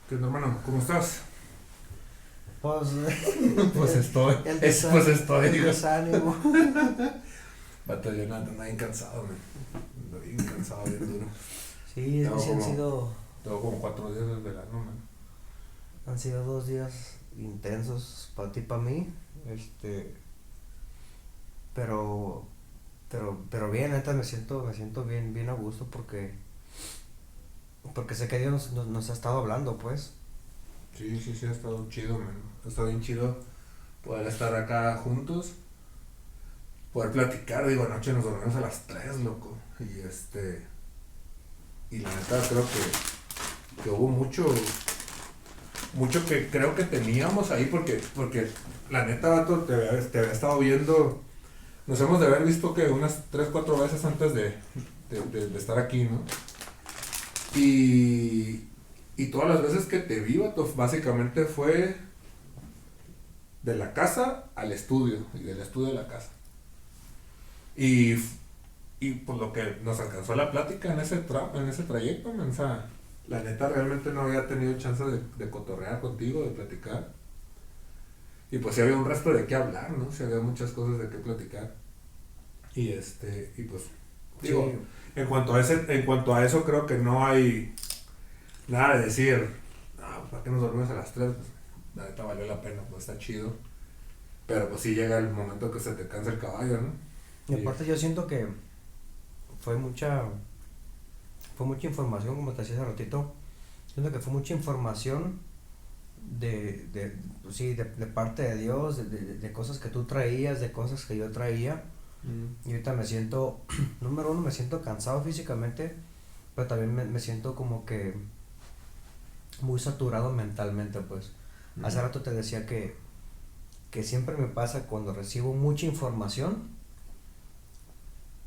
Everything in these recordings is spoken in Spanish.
¿Qué onda, hermano? ¿Cómo estás? Pues, Pues estoy. el Pues estoy, el digo. desánimo. Vato, yo ando bien cansado, man. Ando bien cansado, bien duro. Sí, es que Tengo sí como, tengo como 4 días del verano, man. han sido 2 días intensos para ti, para mí. Este, pero, pero bien, neta, me siento bien, bien a gusto porque sé que Dios nos ha estado hablando, pues. Sí, ha estado chido, man. Ha estado bien chido poder estar acá juntos, poder platicar. Digo, anoche nos dormimos a las 3, loco. Y la neta, creo que hubo mucho que creo que teníamos ahí, porque la neta, vato, te había estado viendo. Nos hemos de haber visto que unas 3 4 veces antes de estar aquí, ¿no? Y, y todas las veces que te vi, vato, básicamente fue de la casa al estudio y del estudio a la casa. Y, y por lo que nos alcanzó la plática en ese trayecto, man, o sea, la neta realmente no había tenido chance de cotorrear contigo, de platicar. Y pues sí había un resto de qué hablar, ¿no? Sí había muchas cosas de qué platicar. Y pues, digo, Sí, en cuanto a eso creo que no hay nada de decir, no, ¿para qué nos dormimos a las 3? Pues, la neta valió la pena, pues está chido. Pero pues sí llega el momento que se te cansa el caballo, ¿no? y Y, aparte yo siento que fue mucha, fue mucha información, como te decía hace ratito. Siento que fue mucha información pues sí, de parte de Dios, de cosas que tú traías, de cosas que yo traía. Y ahorita me siento, número uno, me siento cansado físicamente, pero también me siento como que muy saturado mentalmente, pues. Hace rato te decía que siempre me pasa cuando recibo mucha información,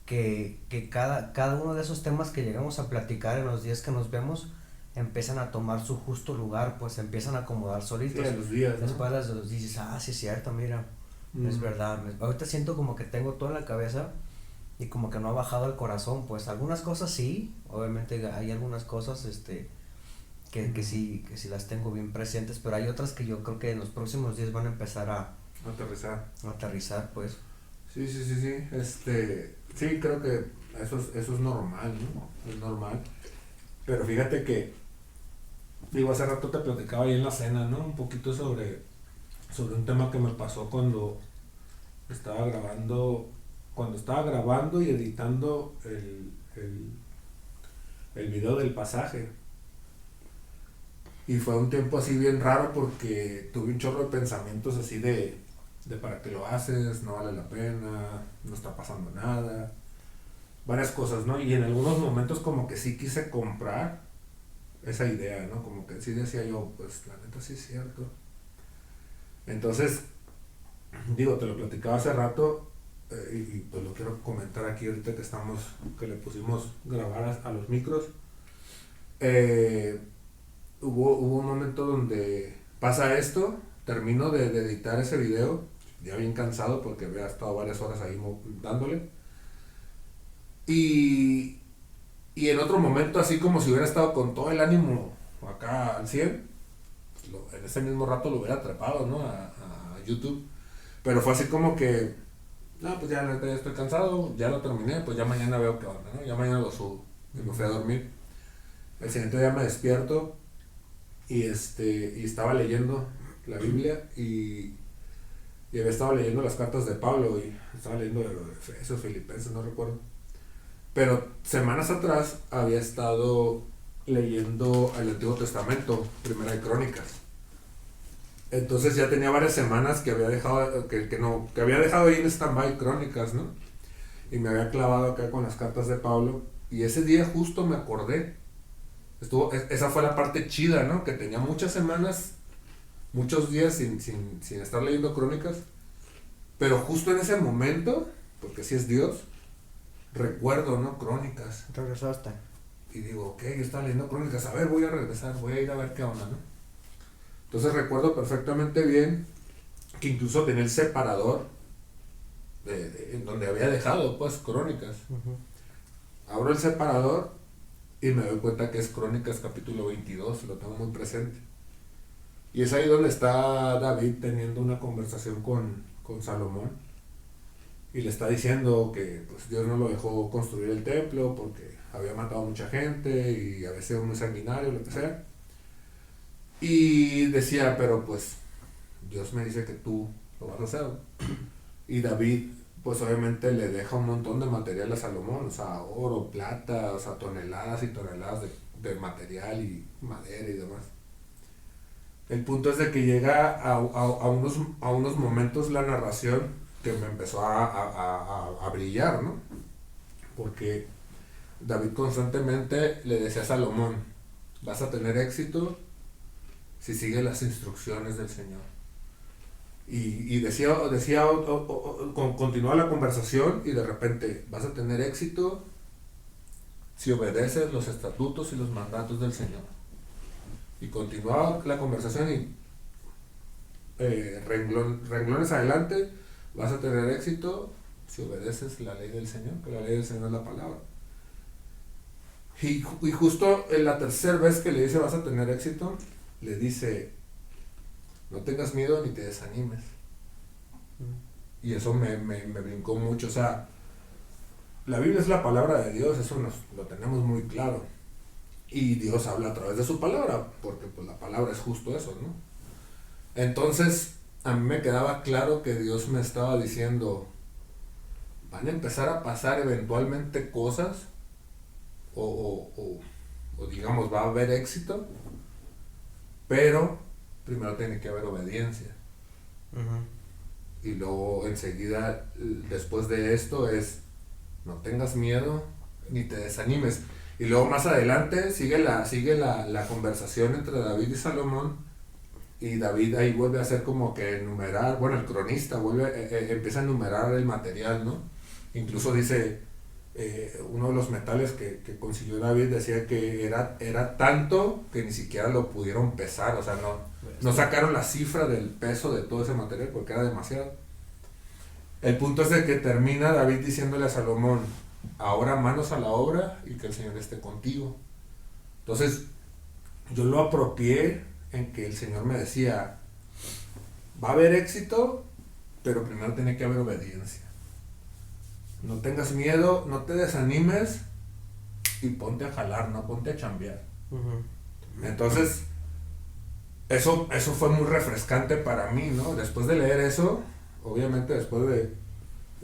que cada uno de esos temas que llegamos a platicar en los días que nos vemos, empiezan a tomar su justo lugar, pues se empiezan a acomodar sí, solitos. a los días, ¿no? Después de los dices, ah, sí es cierto, mira, es verdad. Ahorita siento como que tengo todo en la cabeza y como que no ha bajado el corazón, pues algunas cosas sí, obviamente hay algunas cosas que sí las tengo bien presentes, pero hay otras que yo creo que en los próximos días van a empezar Aterrizar. a aterrizar, pues. Sí. Sí, creo que eso es normal, ¿no? Es normal. Pero fíjate que, digo, hace rato te platicaba ahí en la cena, ¿no? Un poquito sobre un tema que me pasó estaba grabando, cuando estaba grabando y editando el video del pasaje. Y fue un tiempo así bien raro porque tuve un chorro de pensamientos así de para qué lo haces, no vale la pena, no está pasando nada, varias cosas, ¿no? Y en algunos momentos como que sí quise comprar esa idea, ¿no? Como que sí decía yo, pues la neta sí es cierto. Entonces, digo, te lo platicaba hace rato, y pues lo quiero comentar aquí ahorita que le pusimos grabar a los micros. Eh, hubo un momento donde pasa esto, termino de editar ese video, ya bien cansado porque había estado varias horas ahí dándole. Y, y en otro momento, así como si hubiera estado con todo el ánimo acá al 100, en ese mismo rato lo hubiera trepado, ¿no? A YouTube. Pero fue así como que, no, pues ya, ya estoy cansado, ya lo terminé, pues ya mañana veo qué onda, ¿no? Ya mañana lo subo. Y me fui a dormir. El siguiente día me despierto y estaba leyendo la Biblia y había estado leyendo las cartas de Pablo y estaba leyendo de Efesios, Filipenses, no recuerdo. Pero semanas atrás había estado leyendo el Antiguo Testamento, Primera de Crónicas. Entonces ya tenía varias semanas que había dejado que había dejado ahí en stand-by Crónicas, ¿no? Y me había clavado acá con las cartas de Pablo y ese día justo me acordé. Esa fue la parte chida, ¿no? Que tenía muchas semanas, muchos días sin estar leyendo Crónicas, pero justo en ese momento, porque si es Dios, recuerdo, ¿no? Crónicas. Regresaste. Y digo, ok, yo estaba leyendo Crónicas, a ver, voy a regresar, voy a ir a ver qué onda, ¿no? Entonces recuerdo perfectamente bien que incluso tenía el separador en donde había dejado, pues, Crónicas. Ujú. Abro el separador y me doy cuenta que es Crónicas capítulo 22, lo tengo muy presente. Y es ahí donde está David teniendo una conversación con Salomón y le está diciendo que pues, Dios no lo dejó construir el templo porque había matado a mucha gente y a veces muy sanguinario, lo que sea. Y decía, pero pues Dios me dice que tú lo vas a hacer. Y David pues obviamente le deja un montón de material a Salomón, o sea, oro, plata, o sea, toneladas y toneladas de material y madera y demás. El punto es de que llega a unos momentos la narración que me empezó a brillar, ¿no? Porque David constantemente le decía a Salomón, vas a tener éxito si sigues las instrucciones del Señor. Y continuaba la conversación y de repente, vas a tener éxito si obedeces los estatutos y los mandatos del Señor. Y continuaba la conversación y renglones adelante, vas a tener éxito si obedeces la ley del Señor, que la ley del Señor es la palabra. Y justo en la tercera vez que le dice vas a tener éxito, le dice, no tengas miedo ni te desanimes. Y eso me brincó mucho. O sea, la Biblia es la palabra de Dios, eso lo tenemos muy claro. Y Dios habla a través de su palabra, porque pues la palabra es justo eso, ¿no? Entonces, a mí me quedaba claro que Dios me estaba diciendo, van a empezar a pasar eventualmente cosas, o digamos, va a haber éxito, pero primero tiene que haber obediencia. Y luego enseguida, después de esto es, no tengas miedo ni te desanimes. Y luego más adelante sigue la conversación entre David y Salomón, y David ahí vuelve a hacer como que enumerar, bueno, el cronista empieza a enumerar el material, ¿no? Incluso dice, uno de los metales que consiguió David decía que era tanto que ni siquiera lo pudieron pesar, o sea, no sacaron la cifra del peso de todo ese material porque era demasiado. El punto es de que termina David diciéndole a Salomón, ahora manos a la obra y que el Señor esté contigo. Entonces, yo lo apropié en que el Señor me decía, va a haber éxito, pero primero tiene que haber obediencia. No tengas miedo, no te desanimes y ponte a jalar, no ponte a chambear. Entonces, eso fue muy refrescante para mí, ¿no? Después de leer eso, obviamente después de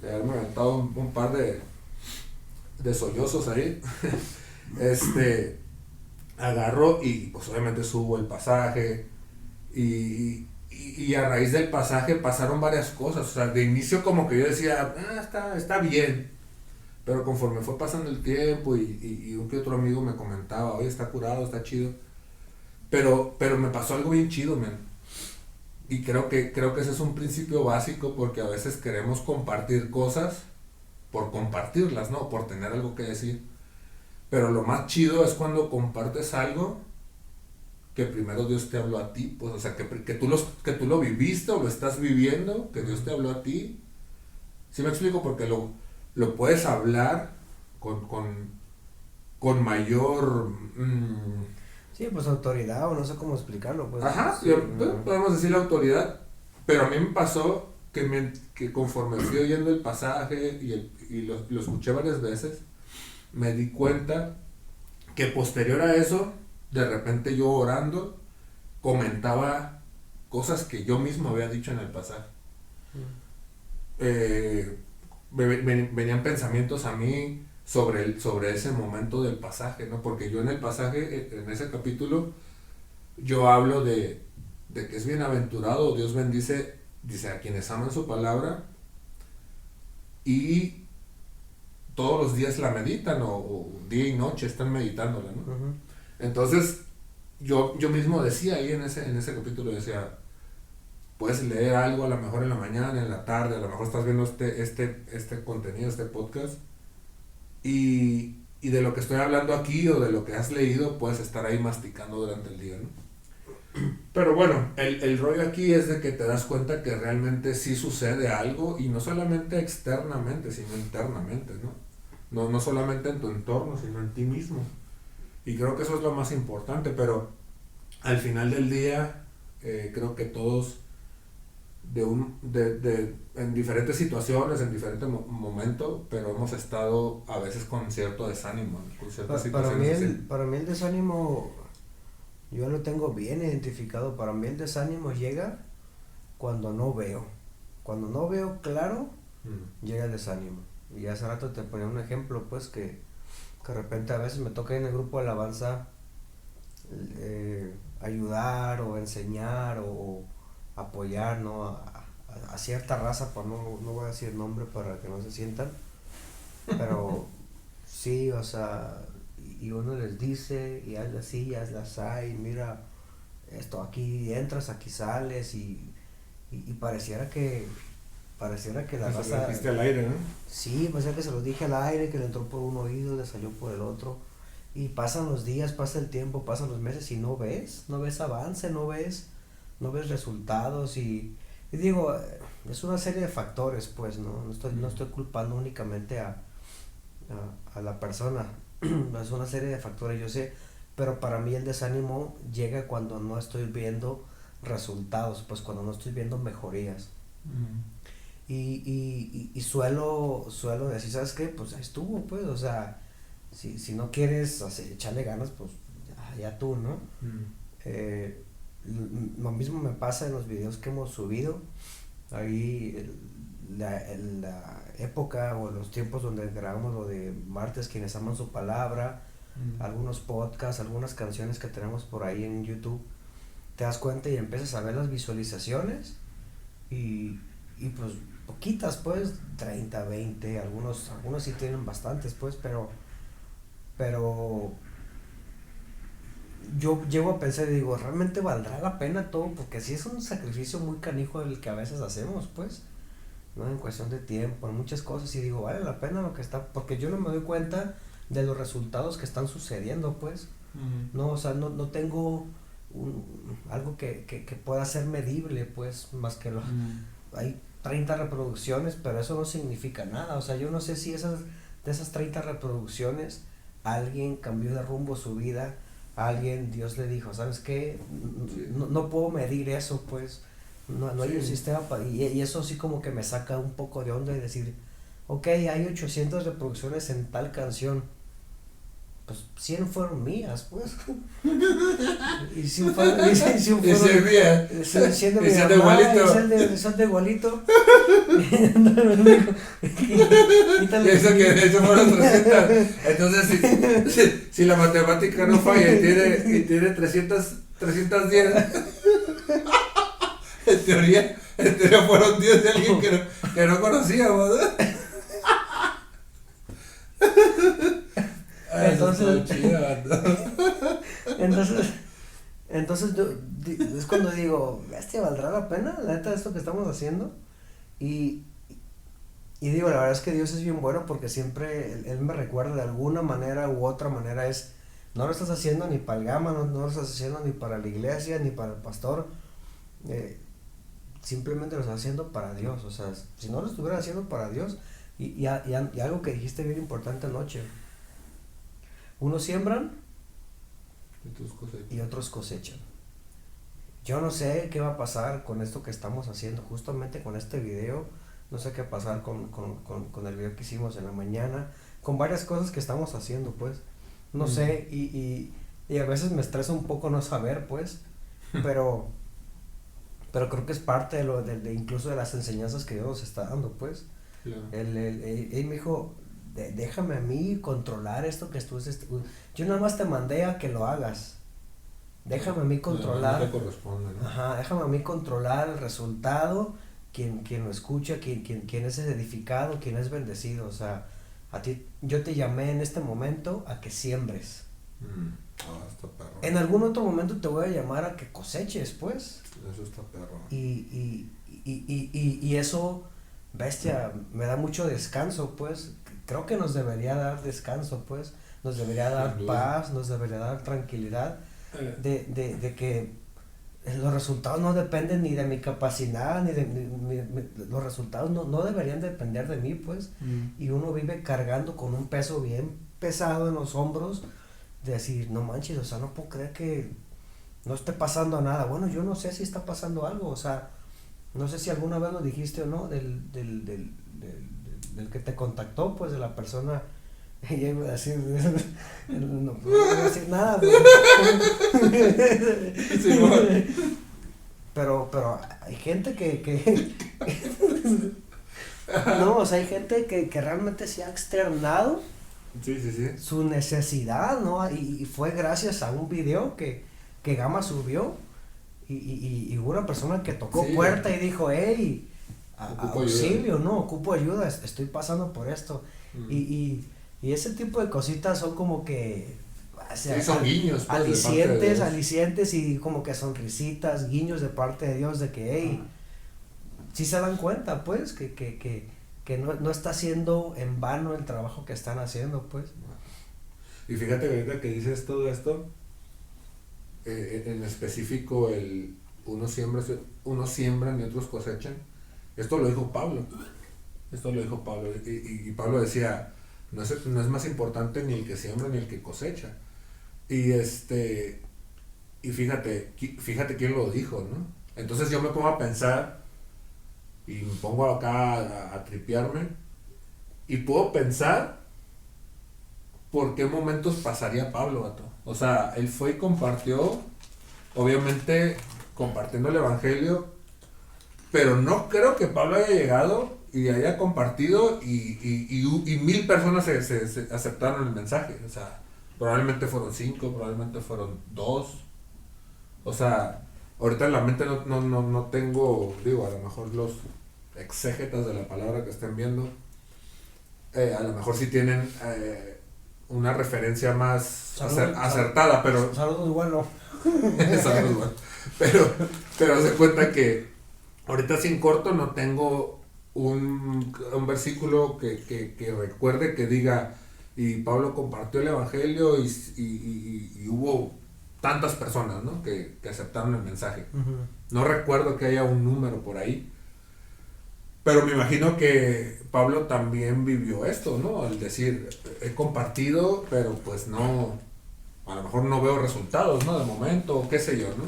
haberme aventado un par de sollozos ahí, agarro y pues obviamente subo el pasaje y a raíz del pasaje pasaron varias cosas. O sea, de inicio como que yo decía, está bien, pero conforme fue pasando el tiempo y un que otro amigo me comentaba, oye, está curado, está chido, pero me pasó algo bien chido, man. Y creo que ese es un principio básico, porque a veces queremos compartir cosas por compartirlas, ¿no? Por tener algo que decir. Pero lo más chido es cuando compartes algo que primero Dios te habló a ti, pues, o sea, que tú lo viviste o lo estás viviendo, que Dios te habló a ti. ¿Sí me explico? Porque lo puedes hablar con mayor... Sí, pues autoridad, o no sé cómo explicarlo, pues. Ajá, sí, podemos decir la autoridad, pero a mí me pasó que conforme fui oyendo el pasaje y lo escuché varias veces, me di cuenta que posterior a eso, de repente yo orando, comentaba cosas que yo mismo había dicho en el pasaje. Venían pensamientos a mí sobre ese momento del pasaje, ¿no? Porque yo en el pasaje, en ese capítulo, yo hablo de que es bienaventurado, Dios bendice, dice, a quienes aman su palabra y todos los días la meditan, o día y noche están meditándola, ¿no? Entonces, yo mismo decía ahí en ese capítulo, decía, puedes leer algo a lo mejor en la mañana, en la tarde, a lo mejor estás viendo este contenido, este podcast, y de lo que estoy hablando aquí o de lo que has leído, puedes estar ahí masticando durante el día, ¿no? Pero bueno, el rollo aquí es de que te das cuenta que realmente sí sucede algo, y no solamente externamente, sino internamente, ¿no? No solamente en tu entorno, sino en ti mismo. Y creo que eso es lo más importante, pero al final del día, creo que todos en diferentes situaciones, en diferentes momentos, pero hemos estado a veces con cierto desánimo, con ciertas situaciones así. Para mí el desánimo, yo lo tengo bien identificado. Para mí el desánimo llega cuando no veo. Cuando no veo claro, llega el desánimo. Y hace rato te ponía un ejemplo, pues que de repente a veces me toca en el grupo de alabanza ayudar o enseñar o apoyar, ¿no? A cierta raza, pues no voy a decir nombre para que no se sientan, pero sí, o sea, y uno les dice, y hazle así, y hazle así, y mira, esto aquí entras, aquí sales, y pareciera que la Eso lo raza... dijiste al aire, ¿no? Sí, parecía que se los dije al aire, que le entró por un oído, le salió por el otro, y pasan los días, pasa el tiempo, pasan los meses, y no ves avance, no ves resultados, y digo, es una serie de factores, pues, no estoy culpando únicamente a la persona, es una serie de factores, yo sé, pero para mí el desánimo llega cuando no estoy viendo resultados, pues cuando no estoy viendo mejorías. Y suelo decir, ¿sabes qué? Pues ahí estuvo, pues, o sea, si no quieres echarle ganas, pues ya tú, ¿no? Lo mismo me pasa en los videos que hemos subido. Ahí la época o los tiempos donde grabamos lo de martes quienes aman su palabra, algunos podcasts, algunas canciones que tenemos por ahí en YouTube, te das cuenta y empiezas a ver las visualizaciones y pues poquitas, pues 30 20 algunos sí tienen bastantes, pues, pero yo llego a pensar y digo, ¿realmente valdrá la pena todo? Porque sí es un sacrificio muy canijo el que a veces hacemos, pues, ¿no? En cuestión de tiempo, en muchas cosas, y digo, ¿vale la pena lo que está? Porque yo no me doy cuenta de los resultados que están sucediendo, pues, no, o sea, no tengo algo que pueda ser medible, pues, más que hay 30 reproducciones, pero eso no significa nada, o sea, yo no sé si de esas 30 reproducciones, alguien cambió de rumbo su vida, alguien, Dios le dijo, ¿sabes qué? No puedo medir eso, pues, no hay un sistema y eso sí como que me saca un poco de onda y decir, ok, hay 800 reproducciones en tal canción, pues 100 fueron mías, pues, y 100 fueron, y 100 fueron, y 100 mías, y 100 de mi y mamá, igualito, y 100 de igualito, eso fueron 300. Entonces si la matemática no falla y tiene 310, en teoría fueron 10 de alguien que no conocíamos, ¿no? Entonces es cuando digo, bestia, ¿valdrá la pena la neta esto que estamos haciendo? Y digo, la verdad es que Dios es bien bueno porque siempre Él me recuerda de alguna manera u otra manera no lo estás haciendo ni para el gama, no lo estás haciendo ni para la iglesia, ni para el pastor, simplemente lo estás haciendo para Dios, o sea, si no lo estuvieras haciendo para Dios, y algo que dijiste bien importante anoche, unos siembran y otros cosechan. Yo no sé qué va a pasar con esto que estamos haciendo, justamente con este video, no sé qué va a pasar con el video que hicimos en la mañana, con varias cosas que estamos haciendo, pues, no sé, y a veces me estresa un poco no saber, pues, pero creo que es parte de incluso de las enseñanzas que Dios nos está dando, pues. Claro. Él me dijo, déjame a mí controlar esto que tú haces. Yo nada más te mandé a que lo hagas. Déjame a mí controlar. No te corresponde, ¿no? Ajá, déjame a mí controlar el resultado, quien lo escucha, quien es edificado, quien es bendecido. O sea, a ti, yo te llamé en este momento a que siembres. Está perro. En algún otro momento te voy a llamar a que coseches, pues. Eso está perro. Y eso, bestia, me da mucho descanso, pues. Creo que nos debería dar descanso, pues. Nos debería dar paz, nos debería dar tranquilidad de que los resultados no dependen ni de mi capacidad, ni de los resultados no deberían depender de mí, pues. Y uno vive cargando con un peso bien pesado en los hombros de decir, no manches, o sea, no puedo creer que no esté pasando nada. Bueno, yo no sé si está pasando algo, o sea, no sé si alguna vez lo dijiste o no, del que te contactó, pues de la persona. Ella iba a decir, no puedo decir nada, Sí, bueno. pero hay gente no, o sea, hay gente que realmente se ha externado Sí, sí, sí. su necesidad, ¿no? Y fue gracias a un video que Gama subió y hubo una persona que tocó Sí, puerta y dijo, hey, ocupo auxilio, ayuda. ¿no? Ocupo ayuda, estoy pasando por esto. Y, y, y ese tipo de cositas son como que o sea, Sí, son guiños, pues, de parte de alicientes, Dios. alicientes y como que sonrisitas, guiños de parte de Dios de que, hey, sí se dan cuenta, pues, que no está haciendo en vano el trabajo que están haciendo, pues. Y fíjate, ahorita que dices todo esto, en específico unos siembran y otros cosechan. Esto lo dijo Pablo. Esto lo dijo Pablo. Y Pablo decía, no es más importante ni el que siembra ni el que cosecha. Y y fíjate quién lo dijo, ¿no? Entonces yo me pongo a pensar y me pongo acá a tripearme y puedo pensar por qué momentos pasaría Pablo, vato. O sea, él fue y compartió, obviamente compartiendo el evangelio, pero no creo que Pablo haya llegado y haya compartido y 1000 personas se aceptaron el mensaje. O sea, probablemente fueron 5, probablemente fueron 2. O sea, ahorita en la mente no tengo, digo, a lo mejor los exégetas de la palabra que estén viendo, a lo mejor sí tienen una referencia más acertada, pero Saludos, igual no. Saludos, bueno. pero haz de cuenta que ahorita sin corto no tengo un versículo que recuerde que diga y Pablo compartió el evangelio y hubo tantas personas, ¿no? que aceptaron el mensaje. Uh-huh. No recuerdo que haya un número por ahí, pero me imagino que Pablo también vivió esto, ¿no? Al decir, he compartido, pero pues no, a lo mejor no veo resultados, ¿no? De momento, o qué sé yo, ¿no?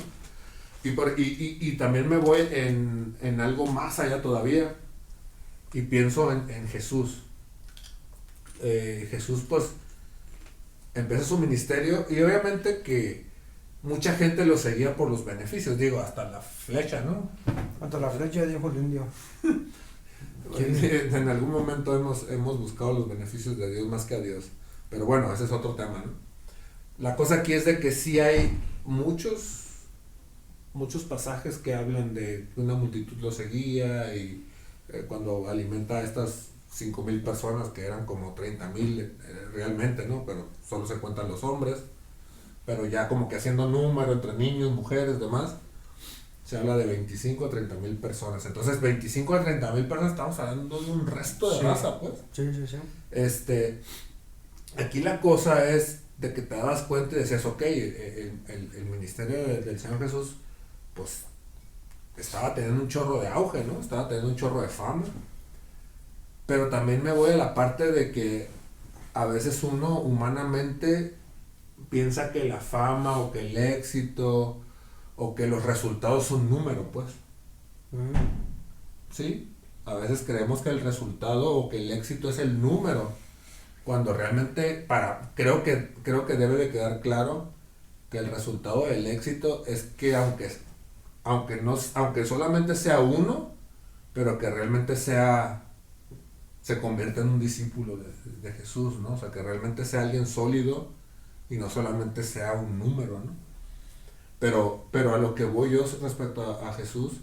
Y también me voy en algo más allá todavía y pienso en Jesús. Jesús pues empezó su ministerio y obviamente que mucha gente lo seguía por los beneficios, digo, hasta la flecha, ¿no? Hasta la flecha dijo el indio. En algún momento hemos buscado los beneficios de Dios más que a Dios, pero bueno, ese es otro tema, ¿no? La cosa aquí es de que sí hay muchos pasajes que hablan de que una multitud lo seguía y cuando alimenta a estas 5,000 personas que eran como 30,000 realmente, ¿no? Pero solo se cuentan los hombres, pero ya como que haciendo número entre niños, mujeres, demás, se habla de 25 a 30,000 personas. Entonces 25 a 30,000 personas estamos hablando de un resto de raza, pues. Sí. Aquí la cosa es de que te das cuenta y decías, ok, el ministerio del Señor Jesús, pues, estaba teniendo un chorro de auge, ¿no? Estaba teniendo un chorro de fama. Pero también me voy a la parte de que a veces uno humanamente piensa que la fama o que el éxito o que los resultados son números, pues. ¿Sí? A veces creemos que el resultado o que el éxito es el número, cuando realmente creo que debe de quedar claro que el resultado del éxito es que aunque solamente sea uno, pero que realmente se convierta en un discípulo de Jesús, ¿no? O sea, que realmente sea alguien sólido y no solamente sea un número, ¿no? Pero a lo que voy yo respecto a Jesús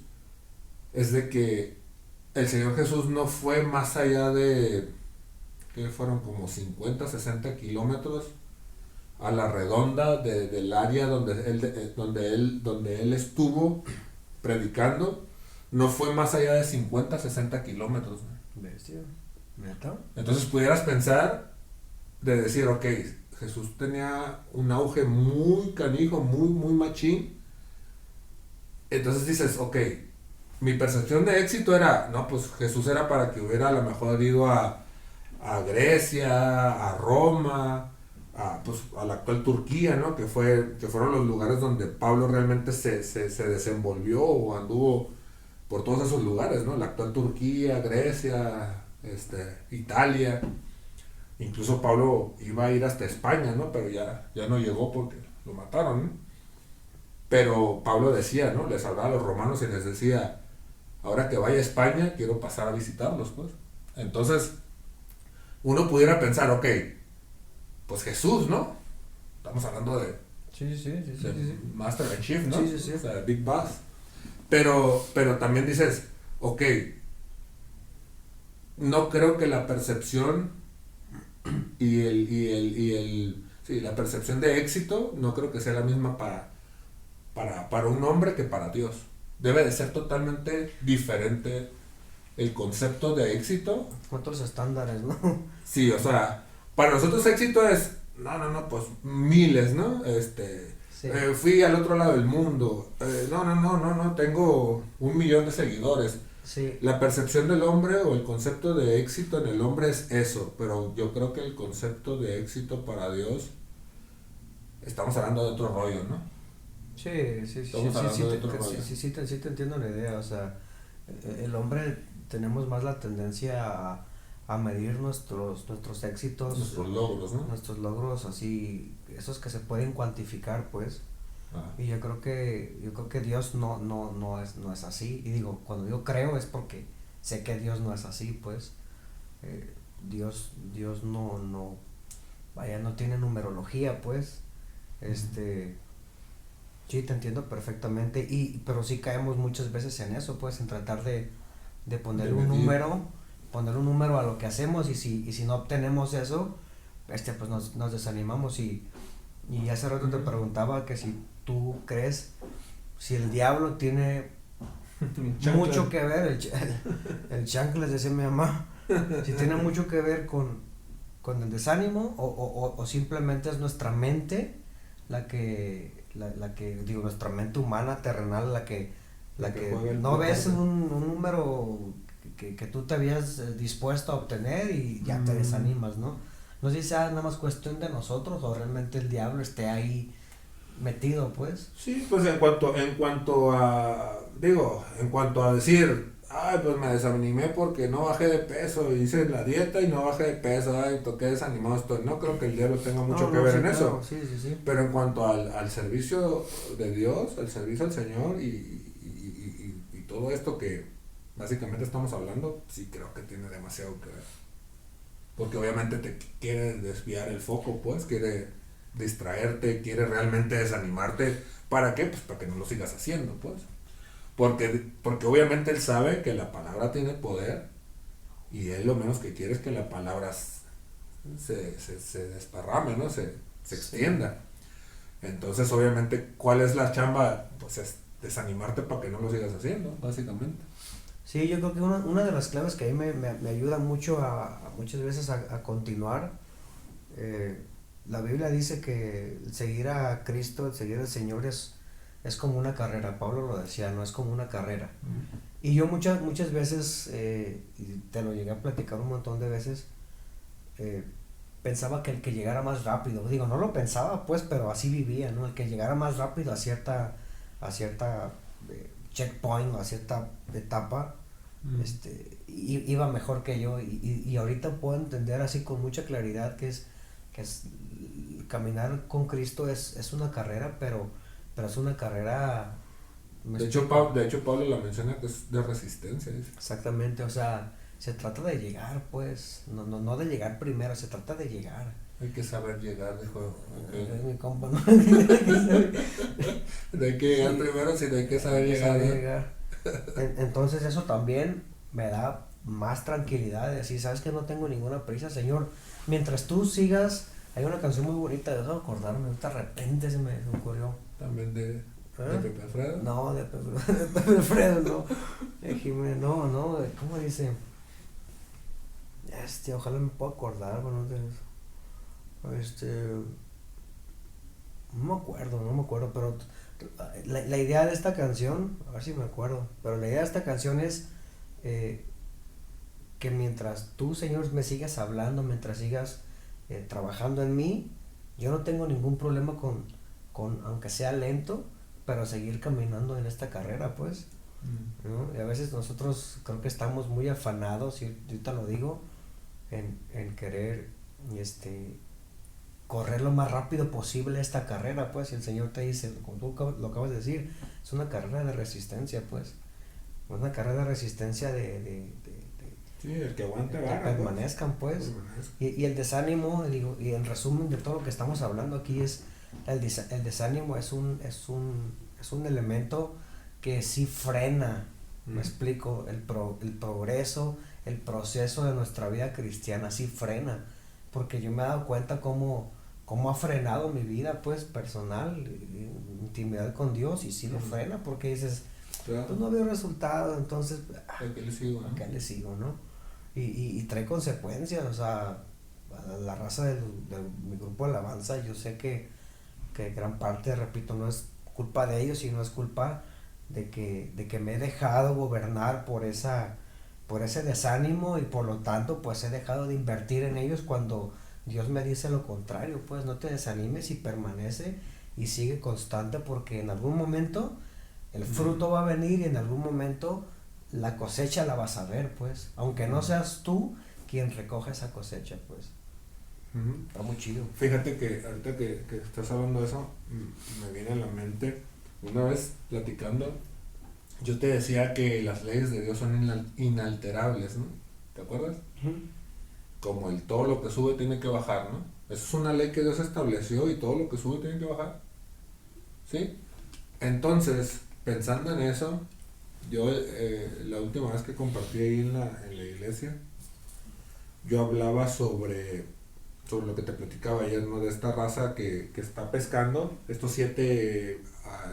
es de que el Señor Jesús no fue más allá de que fueron como 50, 60 kilómetros a la redonda del área donde él estuvo predicando, no fue más allá de 50, 60 kilómetros. Bestia. ¿Neta? Entonces pudieras pensar de decir, ok, Jesús tenía un auge muy canijo, muy machín. Entonces dices, ok, mi percepción de éxito era, no, pues Jesús era para que hubiera a lo mejor ido a Grecia, a Roma, pues, a la actual Turquía, ¿no? Que fueron los lugares donde Pablo realmente se desenvolvió o anduvo por todos esos lugares, ¿no? La actual Turquía, Grecia, Italia. Incluso Pablo iba a ir hasta España, ¿no? Pero ya no llegó porque lo mataron, ¿no? Pero Pablo decía, ¿no? Les hablaba a los romanos y les decía, ahora que vaya a España, quiero pasar a visitarlos, pues. Entonces, uno pudiera pensar, ok, pues Jesús, ¿no? Estamos hablando de, de Master and Chief, ¿no? O sea, Big Boss. Pero también dices, ok, no creo que la percepción sí, la percepción de éxito no creo que sea la misma para un hombre que para Dios. Debe de ser totalmente diferente el concepto de éxito. Otros estándares, ¿no? Sí, o sea, para nosotros éxito es, no, pues miles, ¿no? Sí. Fui al otro lado del mundo. No, tengo 1 millón de seguidores. Sí. La percepción del hombre o el concepto de éxito en el hombre es eso, pero yo creo que el concepto de éxito para Dios, estamos hablando de otro rollo, ¿no? Sí, sí te entiendo la idea, o sea, el hombre tenemos más la tendencia a medir nuestros éxitos, Nuestros logros, ¿no? nuestros logros así, esos que se pueden cuantificar, pues. Ah. Y yo creo que Dios no es así. Y digo, cuando yo creo es porque sé que Dios no es así, pues. Dios vaya, no tiene numerología, pues. Sí, te entiendo perfectamente. Pero sí caemos muchas veces en eso, pues, en tratar de ponerle un número a lo que hacemos, y si no obtenemos eso, pues nos desanimamos. Y hace rato te preguntaba que si tú crees, si el diablo tiene mucho que ver, el chanclas, decía mi mamá, si tiene mucho que ver con el desánimo, o simplemente es nuestra mente la que digo, nuestra mente humana, terrenal, la que no ves un número que tú te habías dispuesto a obtener y ya te desanimas, ¿no? No sé si sea nada más cuestión de nosotros o realmente el diablo esté ahí metido, pues. Sí, pues en cuanto a decir, ay, pues me desanimé porque no bajé de peso, hice la dieta y no bajé de peso, ay, toqué desanimado estoy. No creo que el diablo tenga mucho que ver sí, en claro, eso. sí. Pero en cuanto al servicio de Dios, al servicio al Señor y todo esto que básicamente estamos hablando, sí creo que tiene demasiado que ver. Porque obviamente te quiere desviar el foco, pues, quiere distraerte, quiere realmente desanimarte. ¿Para qué? Pues para que no lo sigas haciendo, pues. Porque obviamente él sabe que la palabra tiene poder y él lo menos que quiere es que la palabra se desparrame, ¿no? Se extienda. Entonces, obviamente, ¿cuál es la chamba? Pues es desanimarte para que no lo sigas haciendo, básicamente. Sí, yo creo que una de las claves que a mí me ayuda mucho muchas veces a continuar, la Biblia dice que el seguir a Cristo, el seguir al Señor es como una carrera. Pablo lo decía, no es como una carrera. Y yo muchas veces, y te lo llegué a platicar un montón de veces, pensaba que el que llegara más rápido, digo, no lo pensaba pues, pero así vivía, ¿no? El que llegara más rápido a cierta checkpoint o a cierta etapa, iba mejor que yo, y ahorita puedo entender así con mucha claridad que es caminar con Cristo es una carrera, pero es una carrera. De hecho, Pablo la menciona que es de resistencia, dice. Exactamente, o sea, se trata de llegar, pues, no de llegar primero, se trata de llegar. Hay que saber llegar, dijo. Es mi compa, ¿no? No hay que llegar primero, sino hay que saber llegar. Entonces eso también me da más tranquilidad de decir, sabes que no tengo ninguna prisa, Señor. Mientras tú sigas, hay una canción muy bonita, dejo de acordarme, de repente se me ocurrió. También de Pepe Alfredo. No, de Pepe Alfredo, no. De Jiménez, no, ¿cómo dice? Ojalá me pueda acordar, bueno, de eso. No me acuerdo, pero la idea de esta canción, a ver si me acuerdo, pero la idea de esta canción es que mientras tú, Señor, me sigas hablando, mientras sigas trabajando en mí, yo no tengo ningún problema aunque sea lento, pero seguir caminando en esta carrera, pues, ¿no? Y a veces nosotros creo que estamos muy afanados, y ahorita lo digo, en querer, correr lo más rápido posible esta carrera, pues, y el Señor te dice, como tú lo acabas de decir, es una carrera de resistencia, pues, una carrera de resistencia Sí, el que aguante que vara, permanezcan, pues, y el desánimo, digo, y en resumen de todo lo que estamos hablando aquí es, el desánimo es un elemento que sí frena, me explico, el progreso, el proceso de nuestra vida cristiana, sí frena, porque yo me he dado cuenta cómo ha frenado mi vida, pues, personal, intimidad con Dios, y sí lo frena, porque dices, Claro. pues no veo resultado, entonces, ¿A qué le sigo, no? ¿a qué le sigo, no? Y trae consecuencias, o sea, a la raza de mi grupo de alabanza, yo sé que gran parte, repito, no es culpa de ellos, sino es culpa de que me he dejado gobernar por ese desánimo, y por lo tanto pues he dejado de invertir en ellos cuando Dios me dice lo contrario, pues no te desanimes y permanece y sigue constante, porque en algún momento el fruto va a venir, y en algún momento la cosecha la vas a ver, pues, aunque no seas tú quien recoja esa cosecha, pues. Está muy chido. Fíjate que ahorita que estás hablando de eso, me viene a la mente, una vez platicando, yo te decía que las leyes de Dios son inalterables, ¿no? ¿Te acuerdas? Como el todo lo que sube tiene que bajar, ¿no? Eso es una ley que Dios estableció, y todo lo que sube tiene que bajar, ¿sí? Entonces, pensando en eso, yo la última vez que compartí ahí en la iglesia, yo hablaba sobre lo que te platicaba ayer, ¿no? De esta raza que está pescando, estos 7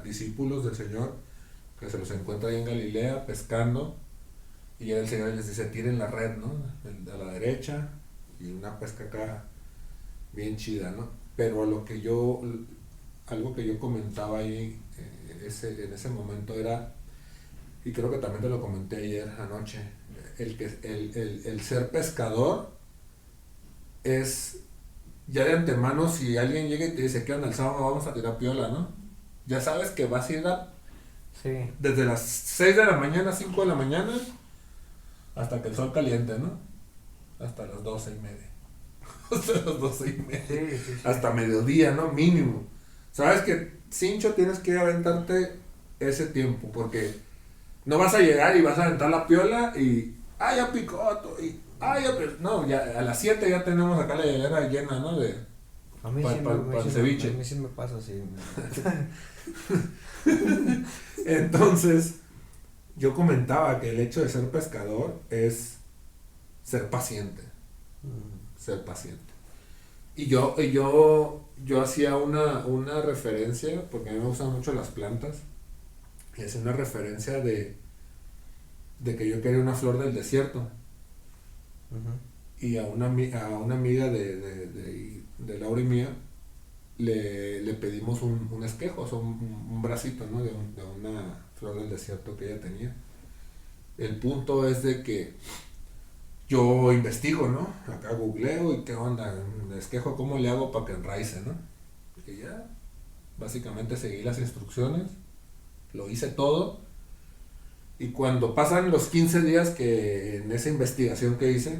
discípulos del Señor, que se los encuentra ahí en Galilea pescando, y ya el Señor les dice, tiren la red, ¿no? A la derecha, y una pesca acá bien chida, ¿no? Pero algo que yo comentaba ahí en ese momento era, y creo que también te lo comenté ayer anoche, el ser pescador es ya de antemano. Si alguien llega y te dice que el sábado vamos a tirar piola, ¿no? Ya sabes que vas a ir Sí. desde las 6 de la mañana, 5 de la mañana, hasta que el sol caliente, ¿no? Hasta las 12:30. Hasta las 12:30. Sí. Hasta mediodía, ¿no? Mínimo. Sabes que, cincho, tienes que aventarte ese tiempo, porque no vas a llegar y vas a aventar la piola y ya picó, no, ya a las 7 ya tenemos acá la hielera llena, ¿no? A mí Para el ceviche. A mí sí me pasa así. Entonces, yo comentaba que el hecho de ser pescador es ser paciente. Ser paciente. Y yo hacía una referencia, porque a mí me gustan mucho las plantas, y hacía una referencia de que yo quería una flor del desierto. Y a una amiga de Laura y mía le pedimos un esquejo, o sea, un bracito, ¿no? de una flor del desierto que ella tenía. El punto es de que yo investigo, ¿no? Acá googleo y qué onda, el esquejo, ¿cómo le hago para que enraice, no? Y ya, básicamente seguí las instrucciones, lo hice todo, y cuando pasan los 15 días que en esa investigación que hice,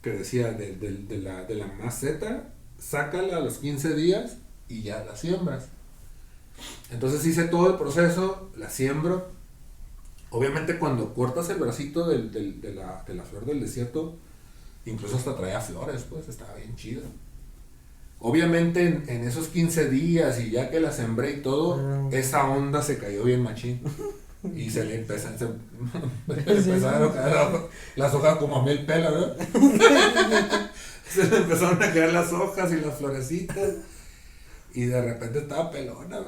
que decía de la maceta, sácala a los 15 días y ya la siembras. Entonces hice todo el proceso, la siembro. Obviamente cuando cortas el bracito de la flor del desierto, incluso hasta traía flores, pues estaba bien chido. Obviamente en esos 15 días y ya que la sembré y todo, esa onda se cayó bien machín. Y se le empezaron a caer las hojas como a mí el pelo, ¿no? Se le empezaron a caer las hojas y las florecitas. Y de repente estaba pelona, ¿no?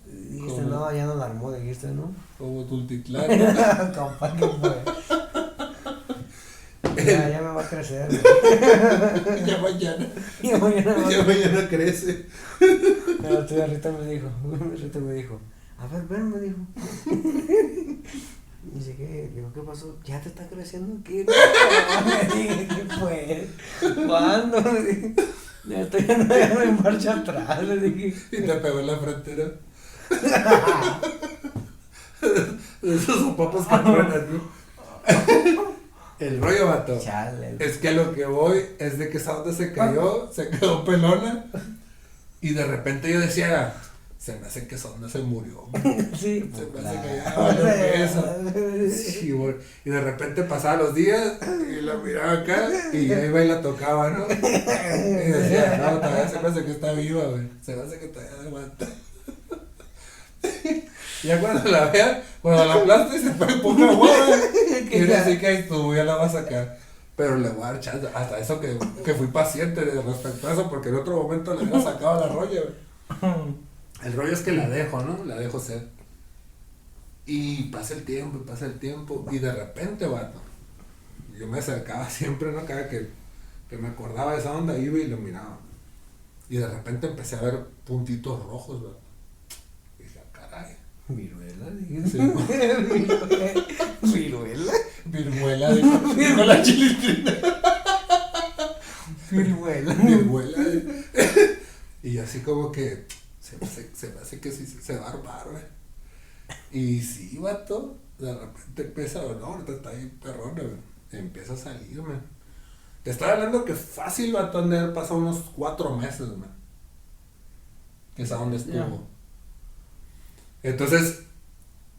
Dijiste, no, ya no la armó, dijiste, ¿no? Como Tultitlán. Compa, ¿qué fue? Ya me va a crecer. Ya mañana. Ya mañana crece. Pero tu Rita me dijo, a ver, ven, me dijo. Y dice, ¿qué? Digo, ¿qué pasó? ¿Ya te está creciendo? ¿Qué? Me dije, ¿qué fue? ¿Cuándo? Esto ya no hay marcha atrás, le dije. Y te pegó en la frente, ¿no? De esos sopapos que truenan, ¿no? El rollo, vato. Chale. Es que a lo que voy es de que esa onda se cayó, se quedó pelona. Y de repente yo decía, se me hace que esa onda se murió. Sí, Se me hace claro. que ya valió queso. Sí, güey. Y de repente pasaban los días y la miraba acá y ya iba y la tocaba, ¿no? Y decía, no, todavía se me hace que está viva, güey. Se me hace que todavía aguanta. Y ya cuando la vea, cuando la aplaste se pone poca agua, y ahora así que ahí tú ya la vas a sacar. Pero le voy a dar chance, hasta eso que fui paciente de respecto a eso, porque en otro momento le hubiera sacado la rolla, güey. El rollo es que la dejo, ¿no? La dejo ser. Y pasa el tiempo, y de repente, vato, yo me acercaba siempre, ¿no? Cada que me acordaba de esa onda, iba y lo miraba. Y de repente empecé a ver puntitos rojos, vato. Y dije, ah, caray. Viruela, Sí. Viruela. Viruela, dijo la chilitrina. Viruela. Viruela. Y así como que se me hace que sí se va a armar, güey. Y sí, vato, de repente empieza, no, ahorita está ahí perrona, güey. Empieza a salir, man. Te estoy hablando que fácil, vato, han de haber pasado unos 4 meses, man. Que es a donde estuvo. Yeah. Entonces,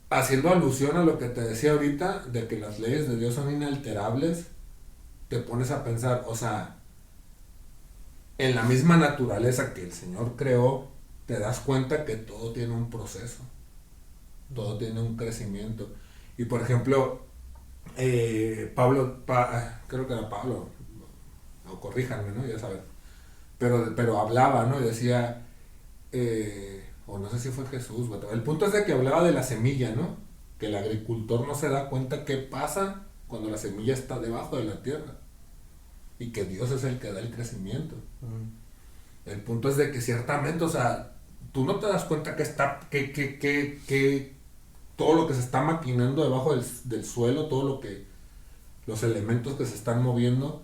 haciendo alusión a lo que te decía ahorita, de que las leyes de Dios son inalterables, te pones a pensar, o sea, en la misma naturaleza que el Señor creó, te das cuenta que todo tiene un proceso, todo tiene un crecimiento. Y por ejemplo, creo que era Pablo, o corríjanme, ¿no? Ya saben, pero hablaba, ¿no? Y decía, o no sé si fue Jesús, el punto es de que hablaba de la semilla, ¿no? Que el agricultor no se da cuenta qué pasa cuando la semilla está debajo de la tierra y que Dios es el que da el crecimiento. El punto es de que ciertamente, o sea, tú no te das cuenta que todo lo que se está maquinando debajo del suelo, los elementos que se están moviendo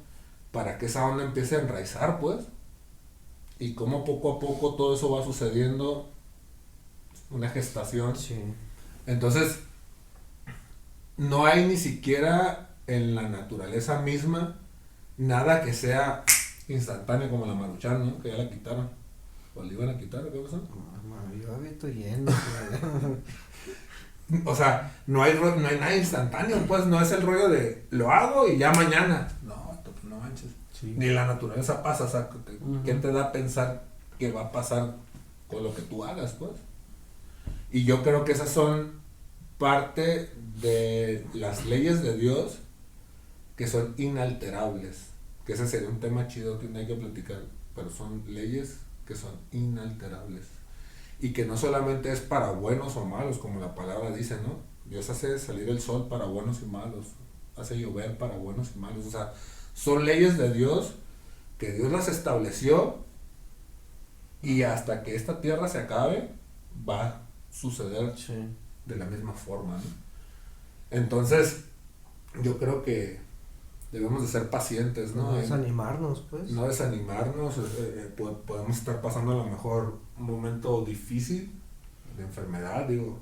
para que esa onda empiece a enraizar, pues, y cómo poco a poco todo eso va sucediendo, una gestación. Sí. Entonces, no hay ni siquiera en la naturaleza misma nada que sea instantáneo como la Maruchan, ¿no? Que ya la quitaron. ¿O la iban a quitar o qué pasó? Yo había estoy yendo. O sea, no hay nada instantáneo, pues no es el rollo de lo hago y ya mañana. No, no manches. Sí. Ni la naturaleza pasa, o sea, ¿qué te da a pensar que va a pasar con lo que tú hagas, pues? Y yo creo que esas son parte de las leyes de Dios que son inalterables. Que ese sería un tema chido que hay que platicar, pero son leyes que son inalterables. Y que no solamente es para buenos o malos, como la palabra dice, ¿no? Dios hace salir el sol para buenos y malos, hace llover para buenos y malos. O sea, son leyes de Dios que Dios las estableció y hasta que esta tierra se acabe va a suceder de la misma forma, ¿no? Entonces, yo creo que debemos de ser pacientes, ¿no? No desanimarnos, pues. No desanimarnos, podemos estar pasando a lo mejor un momento difícil de enfermedad, digo,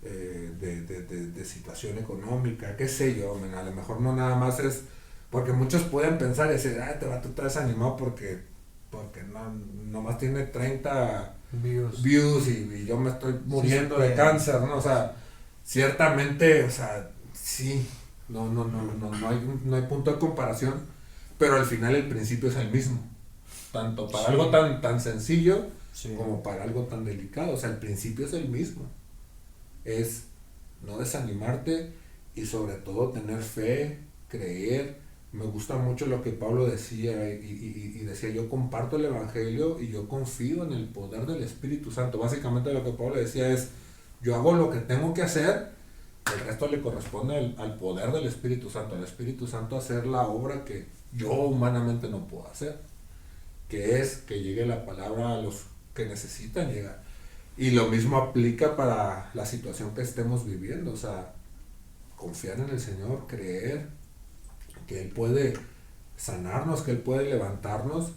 de situación económica, qué sé yo, a lo mejor no nada más es, porque muchos pueden pensar y decir, te va a estar desanimado porque nomás tiene 30 views y yo me estoy muriendo de cáncer, ¿no? O sea, ciertamente, o sea, sí, no hay punto de comparación, pero al final el principio es el mismo, tanto para algo tan sencillo como para algo tan delicado. O sea, el principio es el mismo, es no desanimarte y sobre todo tener fe, creer. Me gusta mucho lo que Pablo decía y decía, yo comparto el evangelio y yo confío en el poder del Espíritu Santo. Básicamente lo que Pablo decía es, yo hago lo que tengo que hacer, el resto le corresponde al poder del Espíritu Santo, al Espíritu Santo hacer la obra que yo humanamente no puedo hacer, que es que llegue la palabra a los que necesitan llegar. Y lo mismo aplica para la situación que estemos viviendo, o sea, confiar en el Señor, creer que Él puede sanarnos, que Él puede levantarnos,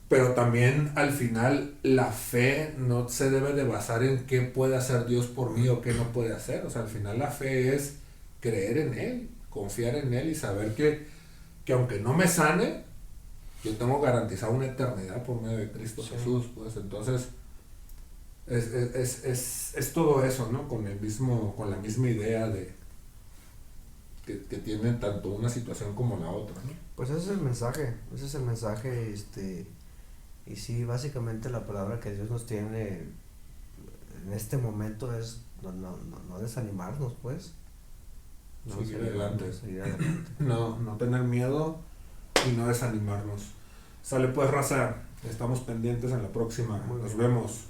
Pero también al final la fe no se debe de basar en qué puede hacer Dios por mí o qué no puede hacer. O sea, al final la fe es creer en Él, confiar en Él y saber que aunque no me sane, yo tengo garantizada una eternidad por medio de Cristo Sí. Jesús. Pues entonces es todo eso, ¿no? Con la misma idea de que tienen tanto una situación como la otra, ¿no? Pues ese es el mensaje, y sí, básicamente la palabra que Dios nos tiene en este momento es no desanimarnos, pues. No Seguir desanimarnos, adelante. seguir adelante. No tener miedo y no desanimarnos. Sale pues, raza, estamos pendientes en la próxima. Muy Nos bien. vemos.